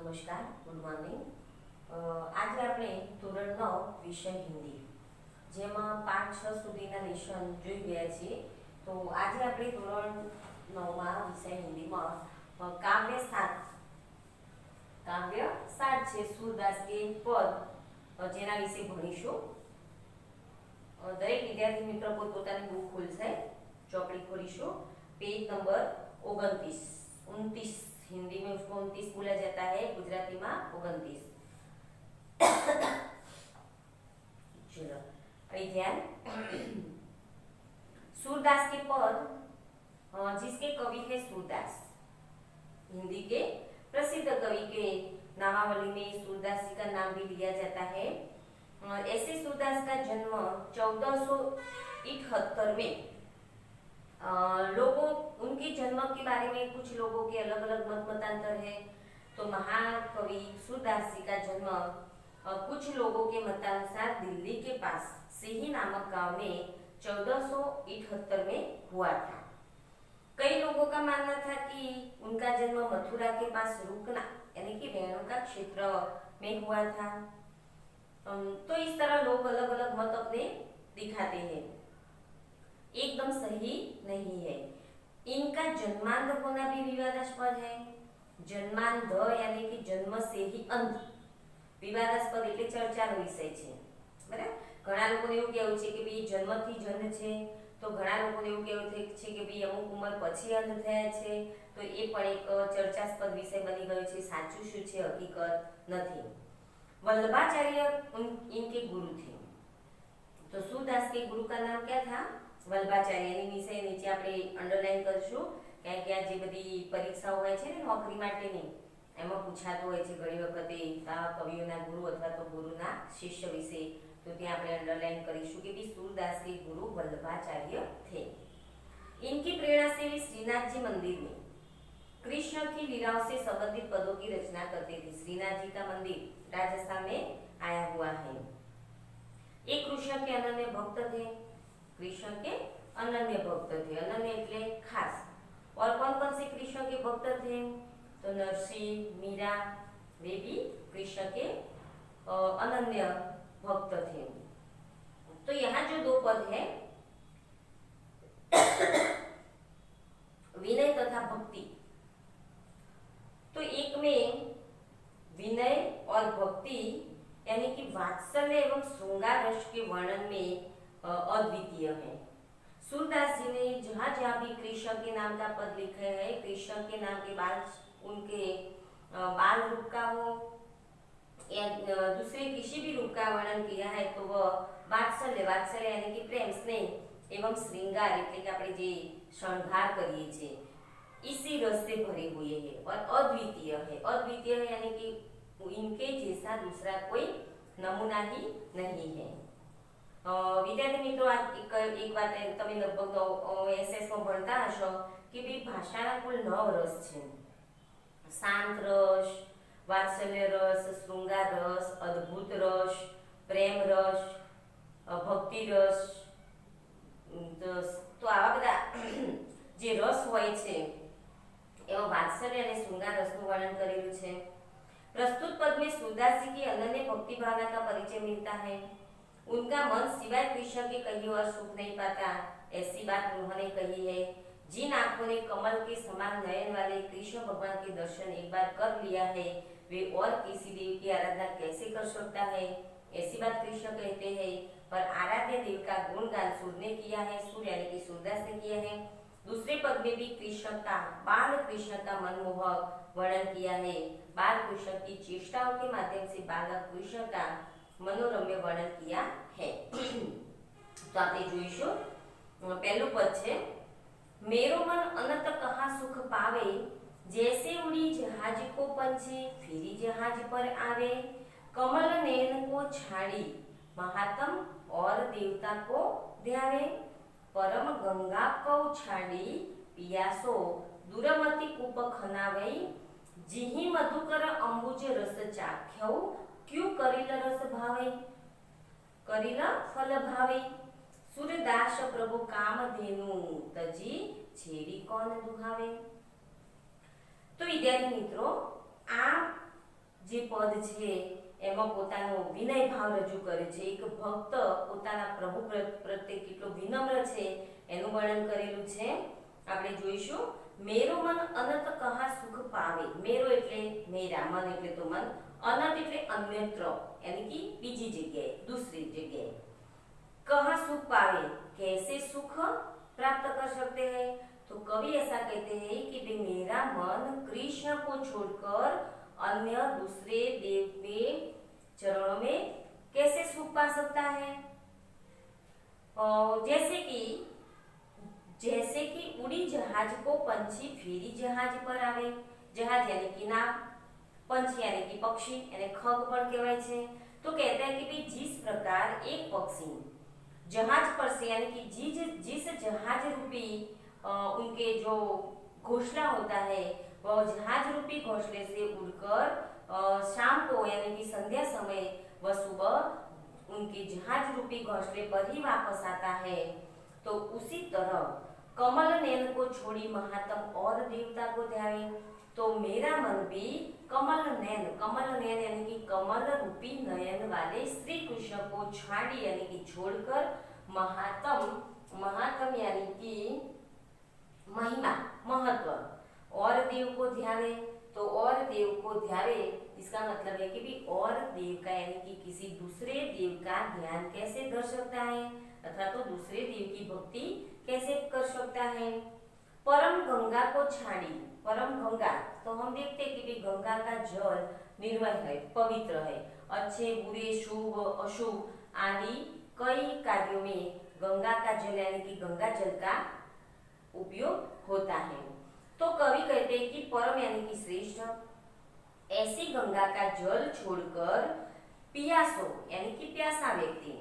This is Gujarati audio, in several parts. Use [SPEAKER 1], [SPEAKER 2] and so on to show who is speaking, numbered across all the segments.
[SPEAKER 1] नमस्कार, गुड मॉर्निंग। आज આપણે ધોરણ 9 વિષય હિન્દી જેમાં 5-6 સુધીના લેશન જોઈ ગયા છીએ। તો આજે આપણે ધોરણ 9 માં વિષય હિન્દીમાં કાવ્ય 7 છે सूरदास के पद જેના વિશે ભણીશું। દરેક વિદ્યાર્થી મિત્ર પોતાની બુક ખોલશે, ચોપડી ખોલીશું। पेज नंबर 29 हिंदी में उसको 29 बोला जाता है, गुजराती में 29। चलो अभी ध्यान। सूरदास के पद जिसके कवि है सूरदास, हिंदी के प्रसिद्ध कवि के नामावली में सूरदास जी का नाम भी लिया जाता है। ऐसे सूरदास का जन्म 1478 में लोगों उनके जन्म के बारे में कुछ लोगों के अलग अलग मतांतर है। तो महाकवि सूरदास जी का जन्म कुछ लोगों के मतानुसार दिल्ली के पास सिही नामक गांव में 1478 में हुआ था। कई लोगों का मानना था कि उनका जन्म मथुरा के पास रुकना यानी कि रेणुका क्षेत्र में हुआ था। तो इस तरह लोग अलग अलग मत अपने दिखाते हैं, एकदम सही नहीं है। इनका जन्मांध होना भी विवादास्पद है। जन्मांध यानी कि जन्म से ही अंत, विवादास्पद એટલે ચર્ચાનો વિષય છે, બરાબર। ઘણા લોકોને એવું કહેવું છે કે ભાઈ જન્મથી જન્મ છે, તો ઘણા લોકોને એવું કહેવું છે કે ભાઈ અમુક ઉંમર પછી અંત થયા છે। તો એ પણ એક ચર્ચાસ્પદ વિષય બની ગયો છે। સાચું શું છે હકીકત નથી। वल्लभाचार्य इनके गुरु थे। तो सूरदास के गुरु का नाम क्या था? वल्लभाचार्य। विषय नीचे આપણે અંડરલાઈન કરશું કારણ કે આ જે બધી પરીક્ષાઓ હોય છે ને નોકરી માટેની, એમાં પૂછાતું હોય છે ઘણી વખતે કવિઓના ગુરુ અથવા તો ગુરુના શિષ્ય વિશે। તો ત્યાં આપણે અંડરલાઈન કરીશું કે सूरदास के गुरु वल्लभाचार्य थे। इनकी प्रेरणा से वे श्रीनाथ जी मंदिर में कृष्ण की लीलाओं से संबंधित पदों की रचना करते थे। श्रीनाथ जी का मंदिर राजस्थान में आया हुआ है। एक कृष्ण के अनन्य भक्त थे। कृष्ण के अनन्य भक्त थे, अनन्य એટલે ખાસ। और कौन कौन से कृष्ण के भक्त थे? तो नरसिंह, मीरा, वे भी कृष्ण के अनन्य भक्त थे। तो यहाँ जो दो पद है विनय तथा भक्ति, तो एक में विनय और भक्ति यानी कि वात्सल्य एवं श्रृंगार रस के वर्णन में अद्वितीय है। सूरदास जी ने जहाँ जहाँ भी कृष्ण के नाम का पद लिखे है, कृष्ण के नाम के बाद उनके बाल रूप का हो या दूसरे किसी भी रूप का वर्णन किया है, तो वह वात्सल्य यानी कि प्रेम, स्नेह एवं श्रृंगार એટલે કે આપણે જે श्रृंगार करिए छे इसी रस से भरे हुए है और अद्वितीय है। अद्वितीय है यानी कि इनके जैसा दूसरा कोई नमूना ही नहीं है। विद्यार्थी मित्रों, एक बात તમે લગભગ એસએસ માં ભણતા હશો કે ભાઈ ભાષાના કુલ 9 રસ છે। શાંત રસ, વાત્સલ્ય રસ, શૃંગાર રસ, અદ્ભુત રસ, પ્રેમ રસ, ભક્તિ રસ। તો આવા બધા જે રસ હોય છે એમાં વાત્સલ્ય અને શૃંગાર રસનું વર્ણન કરેલું છે। प्रस्तुत पद में सूरदास जी की अनन्य भक्ति भावना का परिचय मिलता है। उनका मन सिवाय कृष्ण के कहीं और सुख नहीं पाता, ऐसी बात उन्होंने कही है। जिन आंखों ने कमल के समान नयन वाले कृष्ण भगवान के दर्शन एक बार कर लिया है, वे और किसी देव की आराधना कैसे कर सकता है, ऐसी बात कृष्ण कहते हैं। पर आराध्य देव का गुणगान सूर ने किया है, सूर यानी कि सूरदास ने किया है। दूसरे पद में भी कृष्ण का बाल कृष्ण का मनमोहक वर्णन किया है। बाल कृष्ण की चेष्टाओं के माध्यम से बालक कृष्ण का मनोरम्य वर्णन किया है। तो आपने જોઈશું पहलू पद છે, मेरो मन अनंत कहाँ सुख पावे, जैसे उड़ी जहाज को पंछी फिरी जहाज पर आवे, कमल नयन को छाड़ी महात्म और देवता को ध्यावे, परम गंगा को छाड़ी पियासो दुरमति कूप खनावई, जिहि मधुकर अंबुज रस चाख्यौ क्यों करिल रस भावे, करिल फल भावे, सूरदास प्रभु काम धेनु तजी छेड़ी कौन दुहावे। तो विद्यार्थी मित्रों, आ જે પદ છે એમાં પોતાનો વિનય ભાવ રજૂ કરે છે. એક ભક્ત પોતાના પ્રભુ પ્રત્યે કેટલો વિનમ્ર છે એનું વર્ણન કરેલું છે. આપણે જોઈશું. મેરો મન અનંત કહા સુખ પાવે. મેરો એટલે મેરા, મન એટલે તો મન, અનંત એટલે અન્યત્ર यानी कि બીજી જગ્યાએ, दूसरी जगह. कहाँ सुख पावे, कैसे सुख प्राप्त कर सकते हैं? तो कवि ऐसा कहते हैं कि भाई मेरा मन कृष्ण को छोड़कर अन्य दूसरे देव के चरणों में कैसे सुख पा सकता है? जैसे कि उड़ी जहाज को पंछी फेरी जहाज पर आवे. जहाज यानी कि नाव, पंछी यानी कि पक्षी, यानी खग पर कहवाय छे. तो कहता है कि भाई जिस प्रकार एक पक्षी जहाज पर से यानी कि जिस जहाज रूपी उनके जो घोंसला होता है वह जहाज रूपी घोंसले से उड़कर शाम को यानी कि संध्या समय व सुबह उनके जहाज रूपी घोंसले पर ही वापस आता है, तो उसी तरह कमल नयन को छोड़ी महात्म और देवता को ध्यावे. तो मेरा मन भी कमल नयन यानी कि कमल रूपी नयन वाले श्री कृष्ण को छाड़ी यानी कि छोड़कर महात्म यानी कि महिमा, महत्व और देव को ध्यावे. तो और देव को ध्यावे इसका मतलब है कि भी और देव का यानी कि किसी दूसरे देव का ध्यान कैसे कर सकता है अथवा तो दूसरे देव की भक्ति कैसे कर सकता है. परम गंगा को छाड़ी. परम गंगा तो हम देखते हैं कि भी गंगा का जल निर्मल है, पवित्र है. अच्छे बुरे शुभ अशुभ आदि कई कार्यों में गंगा का जल यानी कि गंगा जल का उपयोग होता है. तो कवि कहते हैं कि परम यानी कि श्रेष्ठ ऐसी गंगा का जल छोड़कर पियासो यानी कि प्यासा व्यक्ति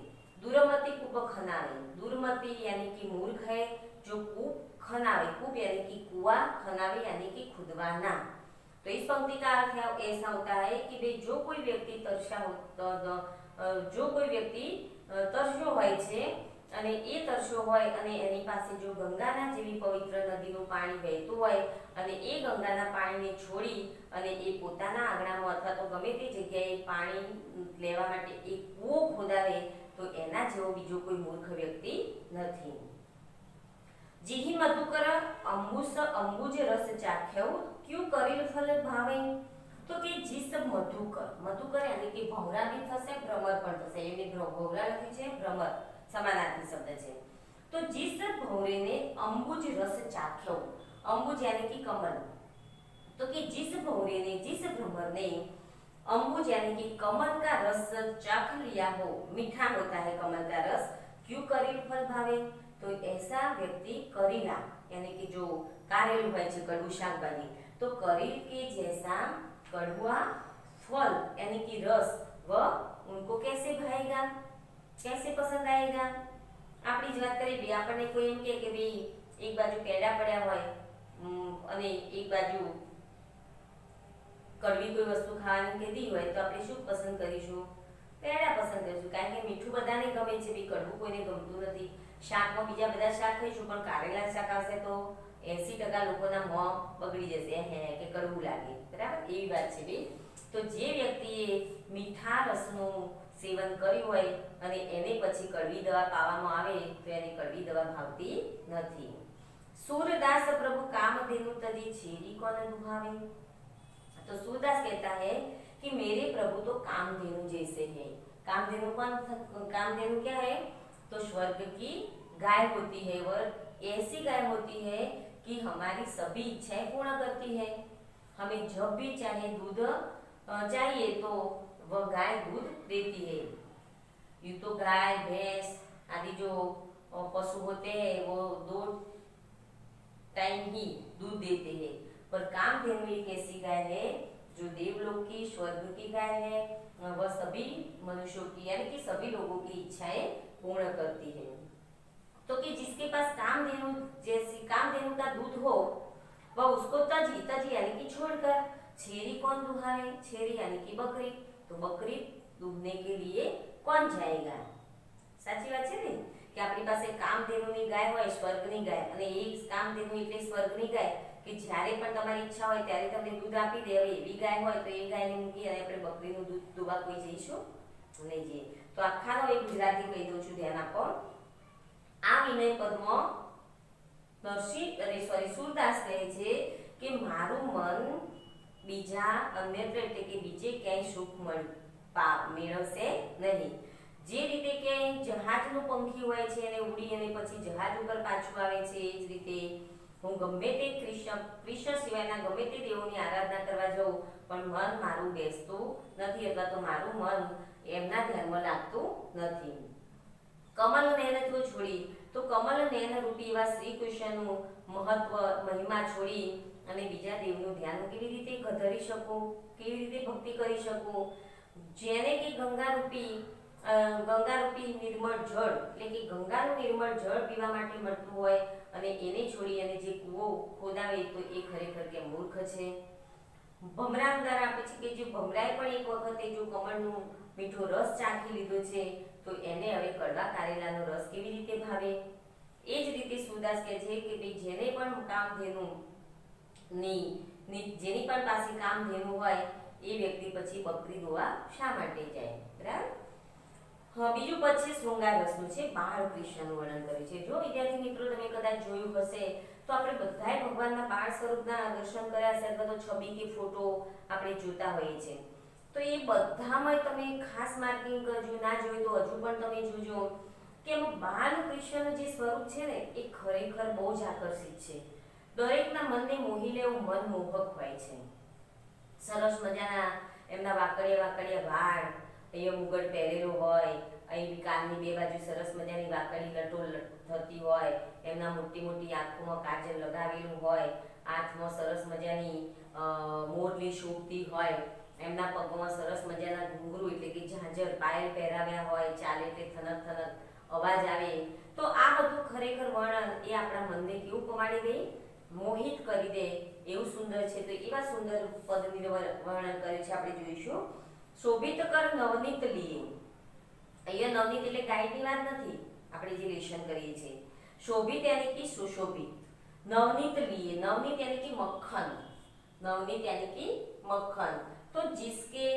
[SPEAKER 1] दुर्मति कूप खनावे. दुर्मति यानी कि मूर्ख है जो कूप खनावे. कूप यानी कि कुआं, खनावे यानी कि खुदवाना. तो इस पंक्ति का अर्थ ऐसा होता है कि भाई जो कोई व्यक्ति તરસ્યો હોય છે અને એ તરસ્યો હોય અને એની પાસે જો ગંગાના જેવી પવિત્ર નદીનું પાણી વહેતું હોય અને એ ગંગાના પાણીને છોડી અને એ પોતાના આંગણામાં અથવા તો ગમે તે જગ્યાએ પાણી લેવા માટે એક કૂવો ખોદાવે તો એના જેવો બીજો કોઈ મૂર્ખ વ્યક્તિ નથી. જીહી મધુકર અંબુજ રસ ચાખ્યો क्यों करील फल भावे. तो कि जिस मधुकर यानी कि भौरा भी थશે, भ्रमर पण थશે. એની ભૌરા લખી છે, ભ્રમર સમાનાર્થી શબ્દ છે. तो जिस भौरे ने अंबुज रस चाख्यो, अंबुज यानी कि कमल. तो कि जिस भौरे ने, जिस भ्रमर ने अंबुज यानी कि कमल का रस चाख लिया हो, मीठा होता है कमल का रस, क्यों करील फल भावे. तो ऐसा व्यक्ति करीला यानी कि जो कारेलू है कड़ू शाकभाजी, तो करील के जैसा कड़वा फल यानी कि रस वह उनको कैसे भाएगा, कैसे पसंद आएगा. આપણી જ વાત કરીએ બી આપણને કોઈ એમ કહે કે ભાઈ એક બાજુ કેળા પડ્યા હોય અને એક બાજુ કડવી કોઈ વસ્તુ ખાવાની કીધી હોય તો આપણે શું પસંદ કરીશું? કેળા પસંદ કરીશું, કારણ કે મીઠું બધાને ગમે છે, બી કડવું કોઈને ગમતું નથી. શાકમાં બીજા બધા શાક ખાઈશું પણ કારેલા શાક આવશે તો 80% લોકોના મોં બગડી જશે હે કે કડવું લાગે. બરાબર, એવી વાત છે બે. તો જે વ્યક્તિએ મીઠા રસનું સેવન કર્યું હોય અને એને પછી કડવી દવા પાવામાં આવે તો એને કડવી દવા ભાવતી નથી. सूरदास प्रभु कामधेनु तजी छेड़ी कौन दुहावे. तो सूरदास कहता है कि मेरे प्रभु तो कामधेनु जैसे है. कामधेनु कौन, कामधेनु क्या है? तो स्वर्ग की गाय होती है और ऐसी गाय होती है कि हमारी सभी इच्छाएं पूर्ण करती है. हमें जब भी चाहे दूध चाहिए तो वह गाय दूध देती है. यूं तो गाय भैंस आदि जो पशु होते हैं वो 2 टाइम ही दूध देते हैं, पर कामधेनु एक ऐसी गाय है जो देवलोक की, स्वर्ग की गाय है. वह सभी मनुष्यों की यानी कि सभी लोगों की इच्छाएं पूर्ण करती है. तो कि जिसके पास कामधेनु जैसी कामधेनु का दूध हो वह उसको तजी यानी कि छोड़कर छेरी कौन दुहावे. छेरी यानी कि बकरी. तो बकरी दूधने के लिए कौन जाएगा? साची बात है ने कि अपनी पास कामधेनुनी गाय होय, स्वर्गनी गाय, અને એક કામધેનુ એટલે સ્વર્ગની ગાય કે જ્યારે પણ તમારી ઈચ્છા હોય ત્યારે તમને દૂધ આપી દે. હવે એવી ગાય હોય તો એ ગાયને મૂકી અને આપણે બકરીનું દૂધ દોવા કોઈ જઈશું નહીં જઈએ. તો આખાનો એક ગુજરાતી કહી દઉં છું, ધ્યાન આપો. આ વિનય પદમાં સૂરદાસ કહે છે કે મારું મન બીજા અન્યત્ર એટલે કે બીજે ક્યાંય સુખ મેળવશે નહીં. જે રીતે કે જહાજનું પંખી હોય છે અને ઉડી અને પછી જહાજ ઉપર પાછું આવે છે, એ જ રીતે હું ગમે તે કૃષ્ણ સિવાયના ગમે તે દેવોની આરાધના કરવા જાઉં પણ મન મારું બેસતું નથી, અથવા તો મારું મન એમના ધ્યાનમાં લાગતું નથી. કમલ નયન તો છોડી, તો કમલ નયન રૂપી એવા શ્રી કૃષ્ણનું મહત્વ મહિમા છોડી અને બીજા દેવનું ધ્યાન કેવી રીતે ધરી શકું, કેવી રીતે ભક્તિ કરી શકું? જેને કે ગંગા રૂપી નિર્મળ જળ એટલે કે ગંગાનું નિર્મળ જળ પીવા માટે મળતું હોય અને એને છોડી અને જે કૂવો ખોદાવે તો એ ખરેખર કે મૂર્ખ છે. ભમરા ઉદાહરણ આપે છે કે જે ભમરાએ પણ એક વખતે જો કમળનું મીઠો રસ ચાખી લીધો છે તો એને હવે કડવા કારેલાનો રસ કેવી રીતે ભાવે? એ જ રીતે સૂરદાસ કહે છે કે ભાઈ જેને પણ જેની પણ પાસે કામધેનુ હોય એ વ્યક્તિ પછી બકરી દોવા શા માટે જાય? બરાબર. બીજું પદ છે શૃંગાર રસનું છે. બાળકૃષ્ણનું વર્ણન કર્યું છે. જો વિદ્યાર્થી મિત્રો તમે કદાચ જોયું હશે તો આપણે બધાય ભગવાનના બાળ સ્વરૂપના દર્શન કર્યા છે અથવા તો છબી કે ફોટો આપણે જોતા હોઈએ છીએ. તો એ બધામાં તમે ખાસ માર્કિંગ કરજો, ના જોયું તો હજુ પણ તમે જોજો કે બાળકૃષ્ણનું જે સ્વરૂપ છે ને એ ખરેખર બહુ જ આકર્ષિત છે. દરેકના મનને મોહી લેવું મનમોહક હોય છે. સરસ મજાના એમના વાકડિયા વાળ, અહીંયા મુગટ પહેરેલો હોય, અહીં કાનની બે બાજુ સરસ મજાની વાકડી લટો થતી હોય, એમના મોટી મોટી આંખોમાં કાજલ લગાવેલું હોય, હાથમાં સરસ મજાની મોરલી શોભતી હોય, એમના પગમાં સરસ મજાના ઘૂંઘરું એટલે કે ઝાંઝર પાયલ પહેરાવ્યા હોય, ચાલે એટલે થનક થનક અવાજ આવે. તો આ બધું ખરેખર વર્ણન એ આપણા મનને કેવું પમાડી દે, મોહિત કરી દે એવું સુંદર છે. તો એવા સુંદર પદનું વર્ણન કરે છે. આપણે જોઈશું. શોભિત કર નવનીત લીએ. અહીંયા નવનીત એટલે ગાયની વાત નથી, આપણે જે લેશન કરીએ છીએ. શોભિત यानी कि सुशोभित. नवनीत लिए, नवनीत यानी कि मक्खन, नवनीत यानी कि मक्खन. तो जिसके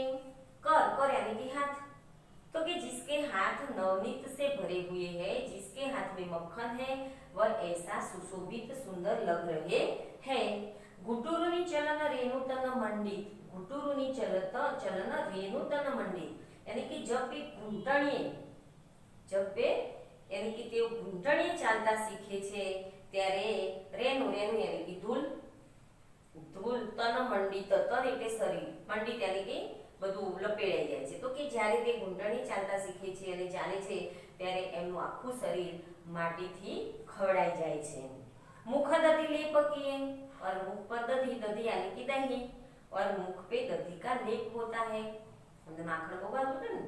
[SPEAKER 1] कर यानी कि हाथ, तो कि जिसके हाथ नवनीत से भरे हुए हैं, जिसके हाथ में मक्खन है वह ऐसा सुशोभित सुंदर लग रहे हैं. गुटुरुनी चलन रेणुतन मंडित. गुटुरुनी चलन रेणुतन मंडित यानी कि जब वे यानी कि તેઓ ઘૂંટણીએ ચાલતા શીખે છે ત્યારે રેણુ यानी कि ધૂલ તન મંડિત, તન એટલે શરીર, મંડિત यानी कि બધું લપેડાઈ જાય છે. તો કે જ્યારે તે ઘૂંટણીએ ચાલતા શીખે છે અને ચાલે છે ત્યારે એમનું આખું શરીર માટીથી ખવડાઈ જાય છે. मुख दधि लेप किए और मुख पर दधि, दधि यानी कि दही, और मुख पे दधि का लेप होता है. हमने माखण बोगा होता है ना,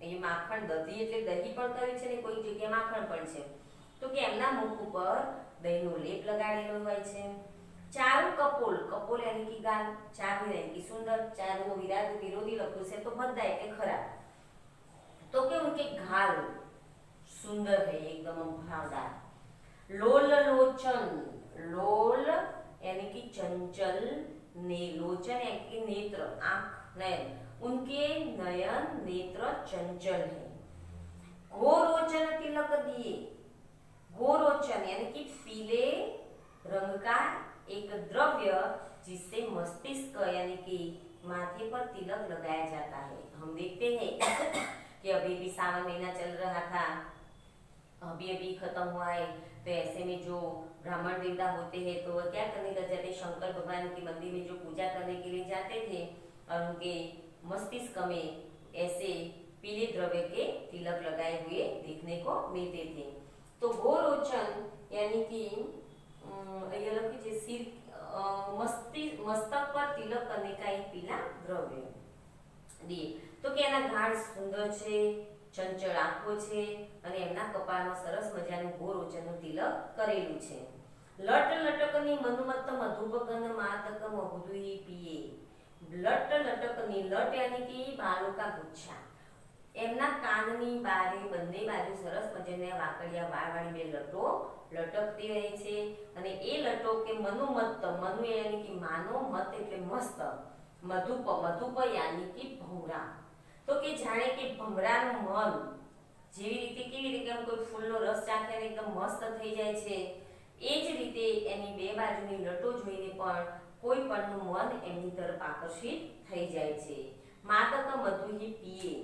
[SPEAKER 1] ये माखण दधी એટલે દહીં પણ કર્યું છે ને કોઈ જગ્યાએ માખણ પણ છે. તો કે એમના મુખ ઉપર દહીંનો લેપ લગાડેલો હોય છે. ચારુ કપોલ, કપોલ यानी कि गाल, चारु यानी कि सुंदर, चारु विरोधी लख्યું છે તો ભદ્દા એટલે ખરાબ. तो कि उनके घाल सुंदर है, एकदम भरावदार. लोल लोचन, लोल यानी कि चंचल, ने लोचन यानी कि नेत्र, आंख, नयन. उनके नयन नेत्र चंचल है. घोरोचन तिलक दिए. घोरोचन यानी कि पीले रंग का एक द्रव्य जिससे मस्तिष्क यानी कि माथे पर तिलक लगाया जाता है. हम देखते हैं कि अभी भी सावन महीना चल रहा था, अभी खत्म हुआ है. तो ऐसे में जो ब्राह्मण देवता होते हैं तो वह क्या करने लग जाते, शंकर भगवान के मंदिर में जो पूजा करने के लिए जाते थे और उनके मस्तिष्क में ऐसे पीले द्रव्य के तिलक लगाए हुए देखने को मिलते थे. तो घोरोचन यानी कि सिर मस्तक पर तिलक करने का एक पीला द्रव्य दिए. तो કે એના ગાઢ સુંદર છે, ચંચળ આંખો છે અને એમના કપાળમાં સરસ મજાનું ઘોરોચનનું तिलक કરેલું છે. લટ લટકની મનુમત મધુબગન માતક મહુદુઈ પીએ. लट लटकनी, लट यानी कि बालों का गुच्छा, એમના કાનની બારે બંને બાજુ સરસ મજાના વાકડિયા વાળવાળી બે લટો લટકતી રહે છે અને એ લટો કે મનોમત, મનુ યાની કે માનો, મત એટલે મસ્ત, મધુપ યાની કે ભમરા. તો કે જાણે કે ભમરાનું મન જેવી રીતે, કેવી રીતે આમ કોઈ ફૂલનો રસ ચાખે ને એકદમ મસ્ત થઈ જાય છે, એ જ રીતે એની બે બાજુની લટો જોઈને પણ કોઈ પણનું મન એમની તરફ આકર્ષિત થઈ જાય છે. માદક મધુહી પીએ,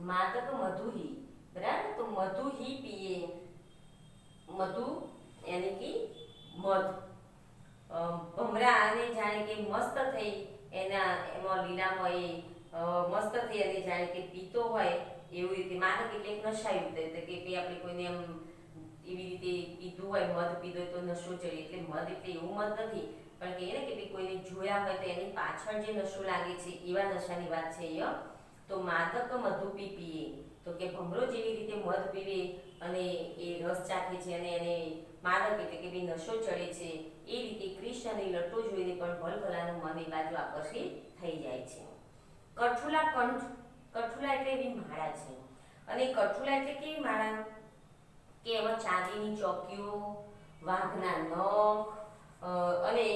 [SPEAKER 1] માદક મધુહી, બરાબર, તો મધુહી પીએ, મધુ યાની કે મધ. ભમરાને જાણે કે મસ્ત થઈ એમાં લીલામાં એ મસ્ત થઈ અને જાણે કે પીતો હોય એવું રીતે. માદક એટલે એક નશાયુક્ત, એટલે કે આપણે કોઈને એમ એવી રીતે પીધું હોય, મધ પીધો હોય તો નશો ચડે, એટલે મધ એટલે એવું મધ નથી, પણ કે ને કે કોઈને જોયા હોય તો એની પાછળ જે નશો લાગે છે એવા નશાની વાત છે અહીંયા. તો માદક મધુપી પીએ, તો કે ભમરો જેવી રીતે મધ પીવે અને એ રસ ચાખે છે અને એને માદક એટલે કે ભાઈ નશો ચડે છે, એ રીતે કૃષ્ણની લટો જોઈને પણ ભલભલાનું મન એ બાજુ આકર્ષિત થઈ જાય છે. કઠુલા કંઠ, કઠુલા એટલે એવી માળા છે, અને કઠુલા એટલે કેવી માળા કે એમાં ચાંદીની ચોકીઓ, વાઘના નખ અને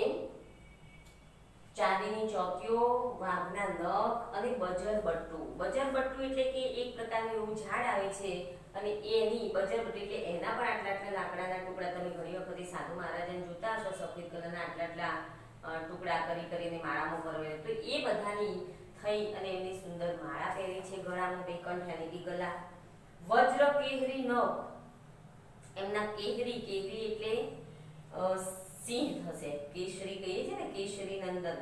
[SPEAKER 1] ચાંદીની ચોકીઓ, વાઘના નખ અને બજરબટ્ટુ. બજરબટ્ટુ એટલે કે એક પ્રકારનું એવું ઝાડ આવે છે અને એની બજરબટ્ટુ એટલે એના પર આટલા આટલા લાકડાના ટુકડા, તમે ઘણી વખત સાધુ મહારાજાને જોતા હશો સફેદ કલરના આટલા આટલા ટુકડા કરીને માળામાં ભરવેલા, તો એ બધાની થઈ અને એમની સુંદર માળા પહેરી છે ગળામાં, બે કંઠ યાની કે ગલા. વજ્ર કેહરી નખ, એમના કેહરી, કેહરી એટલે સિંહ થશે, કેસરી કહીએ છે ને, કેસરી નંદન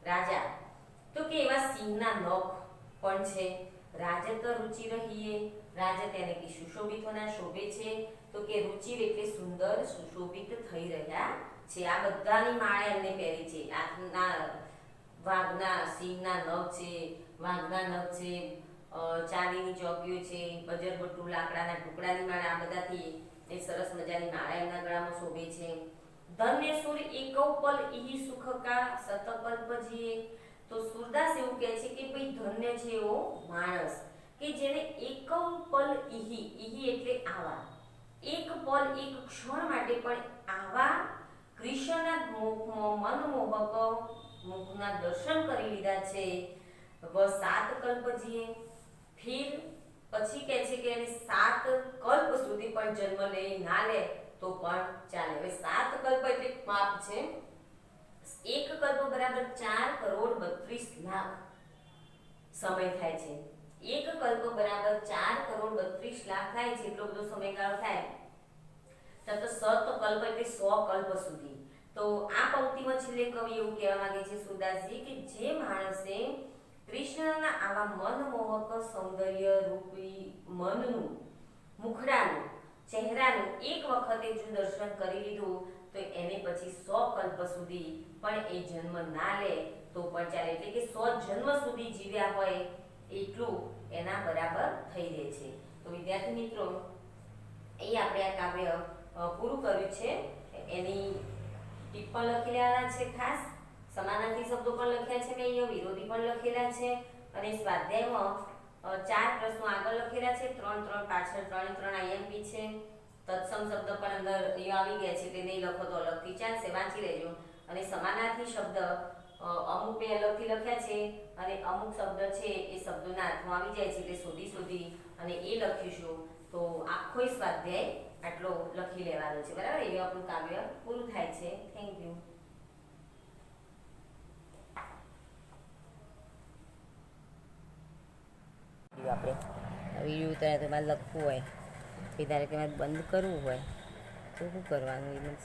[SPEAKER 1] રાજા, તો કે એવા સિંહના નખ પણ છે. રાજત રુચિ રહીએ, રાજત એને કે સુશોભિત હોના, શોભે છે, તો કે રુચિર એટલે સુંદર, સુશોભિત થઈ રહ્યા છે. આ બધાની માળા એમને પહેરી છે. આના વાઘના, સિંહના નખ છે, વાઘના નખ છે, ચાંદીની ચોકીઓ છે, બજરબટ્ટુ લાકડાના ટુકડાની માળા, આ બધાથી એ સરસ મજાની માળા એમના ગળામાં શોભે છે. ધન્ય સુર એકૌ પલ ઇહી સુખ કા સતકલ્પ જીએ, તો સુરદાસ એવું કહે છે કે ભાઈ ધન્ય છે એવો માણસ કે જેને એકૌ પલ ઇહી, ઇહી એટલે આવા, એક પલ એક ક્ષણ માટે પણ આવા કૃષ્ણના મનમોહક મુખના દર્શન કરી લીધા છે. સાત કલ્પ જીએ, ફિર પછી કહે છે કે એને 7 કલ્પ સુધી પણ જન્મ લે ના લે તો પણ ચાલે. હવે 7 કલ્પ એટલે માપ છે, એક કલ્પ બરાબર 4,32,00,000 સમય થાય છે. એક કલ્પ બરાબર 4,32,00,000 થાય છે, એટલો બધો સમયગાળો થાય. તો સત કલ્પ એટલે 100 કલ્પ સુધી. તો આ પંક્તિમાં છેલ્લે કવિ એવું કહેવા માંગે છે સુરદાસજી કે જે માણસે કૃષ્ણના આવા મનમોહક સૌંદર્ય રૂપી મનનું, મુખડાનું, ચહેરાનું એક વખતે જો દર્શન કરી લીધું તો એને પછી 100 કલ્પ સુધી પણ એ જન્મ ના લે તો પણ ચાલે, એટલે કે 100 જન્મ સુધી જીવ્યા હોય એટલું એના બરાબર થઈ રહે છે. તો વિદ્યાર્થી મિત્રો, એ આપણે આ કાવ્ય પૂરું કર્યું છે. એની ટિપ્પણ લખી લેવાના છે, ખાસ સમાનાર્થી શબ્દો પણ લખ્યા છે મેં અહીંયા, વિરોધી પણ લખેલા છે, અને સ્વાધ્યાયમાં 4 પ્રશ્નો આગળ લખેલા છે, 3 પાછળ, 3 આઈએમપી છે. તત્સમ શબ્દ પણ અંદર અહીંયા આવી ગયા છે, તે નહીં લખો તો અલગથી ચાલશે, વાંચી લેજો. અને સમાનાર્થી શબ્દ અમુક બે અલગથી લખ્યા છે અને અમુક શબ્દ છે એ શબ્દોના અર્થમાં આવી જાય છે, એટલે શોધી અને એ લખીશું. તો આખો સ્વાધ્યાય આટલો લખી લેવાનો છે, બરાબર. એ આપણું કાવ્ય પૂરું થાય છે. Thank you. આપણે વિડીયો ઉતારે તો મારે લખવું હોય, ધારો કે મારે બંધ કરવું હોય તો શું કરવાનું?